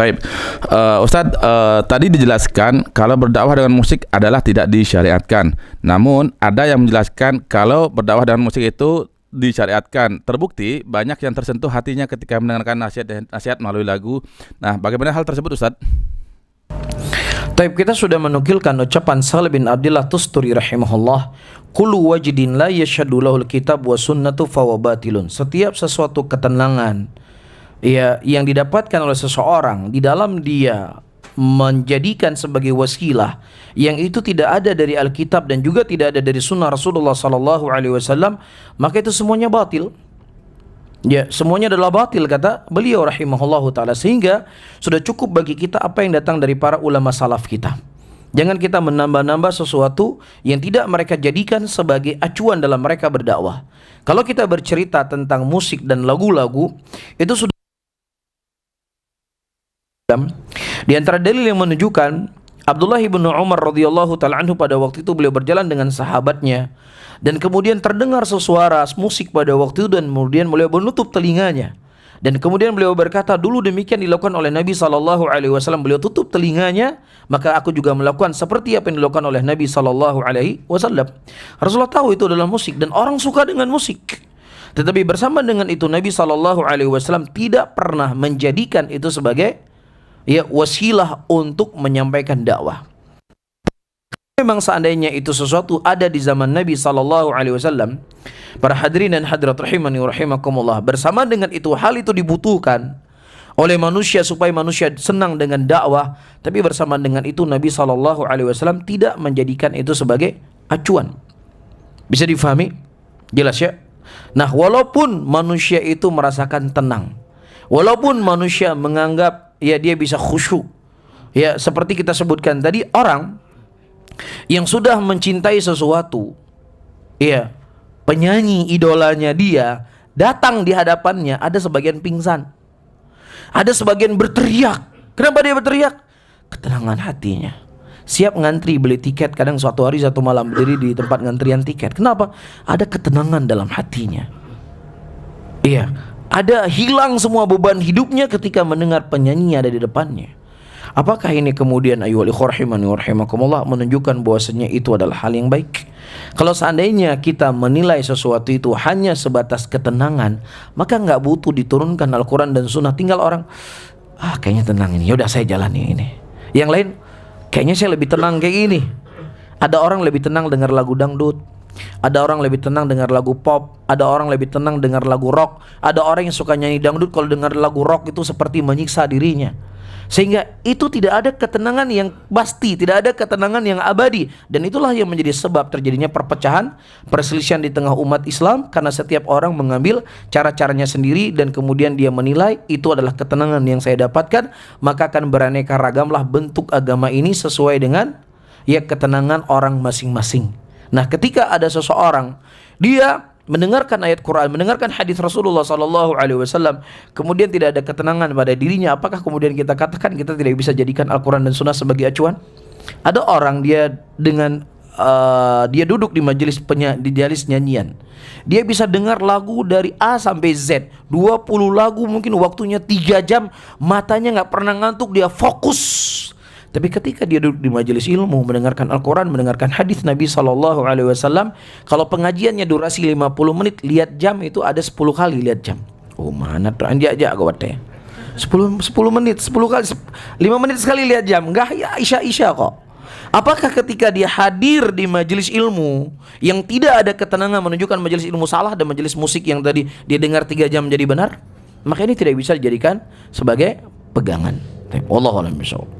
Taib. Ustadz, tadi dijelaskan kalau berdakwah dengan musik adalah tidak disyariatkan. Namun ada yang menjelaskan kalau berdakwah dengan musik itu disyariatkan. Terbukti banyak yang tersentuh hatinya ketika mendengarkan nasihat melalui lagu. Nah, bagaimana hal tersebut, Ustadz? Taib, kita sudah menukilkan ucapan Salih bin Abdillah Tusturi rahimahullah, kullu wajdin la yashhadu lahul kitab wa sunnatu fawa batilun. Setiap sesuatu ketenangan yang didapatkan oleh seseorang di dalam dia menjadikan sebagai wasilah yang itu tidak ada dari Alkitab dan juga tidak ada dari sunnah Rasulullah sallallahu alaihi wasallam, maka itu semuanya batil. Ya, semuanya adalah batil, kata beliau rahimahullahu taala. Sehingga sudah cukup bagi kita apa yang datang dari para ulama salaf kita. Jangan kita menambah-nambah sesuatu yang tidak mereka jadikan sebagai acuan dalam mereka berdakwah. Kalau kita bercerita tentang musik dan lagu-lagu, itu sudah di antara dalil yang menunjukkan Abdullah bin Umar radhiyallahu taala anhu, pada waktu itu beliau berjalan dengan sahabatnya dan kemudian terdengar sesuara musik pada waktu itu, dan kemudian beliau menutup telinganya. Dan kemudian beliau berkata, dulu demikian dilakukan oleh Nabi sallallahu alaihi wasallam, beliau tutup telinganya, maka aku juga melakukan seperti apa yang dilakukan oleh Nabi sallallahu alaihi wasallam. Rasulullah tahu itu adalah musik dan orang suka dengan musik. Tetapi bersama dengan itu Nabi sallallahu alaihi wasallam tidak pernah menjadikan itu sebagai wasilah untuk menyampaikan dakwah. Memang seandainya itu sesuatu ada di zaman Nabi sallallahu alaihi wasallam, para hadirin dan hadirat rahimani wa rahimakumullah, bersama dengan itu hal itu dibutuhkan oleh manusia supaya manusia senang dengan dakwah, tapi bersama dengan itu Nabi sallallahu alaihi wasallam tidak menjadikan itu sebagai acuan. Bisa difahami? Jelas ya? Nah, walaupun manusia itu merasakan tenang, walaupun manusia menganggap dia bisa khusyuk, seperti kita sebutkan tadi, orang yang sudah mencintai sesuatu, penyanyi idolanya dia datang di hadapannya, ada sebagian pingsan, ada sebagian berteriak. Kenapa dia berteriak? Ketenangan hatinya. Siap ngantri beli tiket, kadang suatu hari satu malam berdiri di tempat ngantrian tiket. Kenapa? Ada ketenangan dalam hatinya. Ada hilang semua beban hidupnya ketika mendengar penyanyi ada di depannya. Apakah ini kemudian ayyuhal ikhwah rahimani wa rahimakumullah menunjukkan bahwasanya itu adalah hal yang baik? Kalau seandainya kita menilai sesuatu itu hanya sebatas ketenangan, maka nggak butuh diturunkan Al-Quran dan Sunnah. Tinggal orang, kayaknya tenang ini, yaudah saya jalani ini. Yang lain, kayaknya saya lebih tenang kayak gini. Ada orang lebih tenang dengar lagu dangdut, ada orang lebih tenang dengar lagu pop, ada orang lebih tenang dengar lagu rock, ada orang yang suka nyanyi dangdut, kalau dengar lagu rock itu seperti menyiksa dirinya. Sehingga itu tidak ada ketenangan yang pasti, tidak ada ketenangan yang abadi. Dan itulah yang menjadi sebab terjadinya perpecahan, perselisihan di tengah umat Islam, karena setiap orang mengambil cara-caranya sendiri dan kemudian dia menilai itu adalah ketenangan yang saya dapatkan, maka akan beraneka ragamlah bentuk agama ini sesuai dengan ketenangan orang masing-masing. Nah, ketika ada seseorang dia mendengarkan ayat Quran, mendengarkan hadis Rasulullah sallallahu alaihi wasallam, kemudian tidak ada ketenangan pada dirinya, apakah kemudian kita katakan kita tidak bisa jadikan Al-Quran dan Sunnah sebagai acuan? Ada orang dia dengan dia duduk di majelis nyanyian, dia bisa dengar lagu dari A sampai Z, 20 lagu, mungkin waktunya 3 jam, matanya nggak pernah ngantuk, dia fokus. Tapi ketika dia duduk di majelis ilmu, mendengarkan Al-Quran, mendengarkan hadis Nabi SAW, kalau pengajiannya durasi 50 menit, lihat jam itu ada 10 kali lihat jam. Oh mana tuh aja gue watnya 10 menit, 10 kali, 5 menit sekali lihat jam. Enggak, ya isya kok. Apakah ketika dia hadir di majelis ilmu yang tidak ada ketenangan menunjukkan majelis ilmu salah, dan majelis musik yang tadi dia dengar 3 jam jadi benar? Maka ini tidak bisa dijadikan sebagai pegangan. Wallahu a'lam bishawab.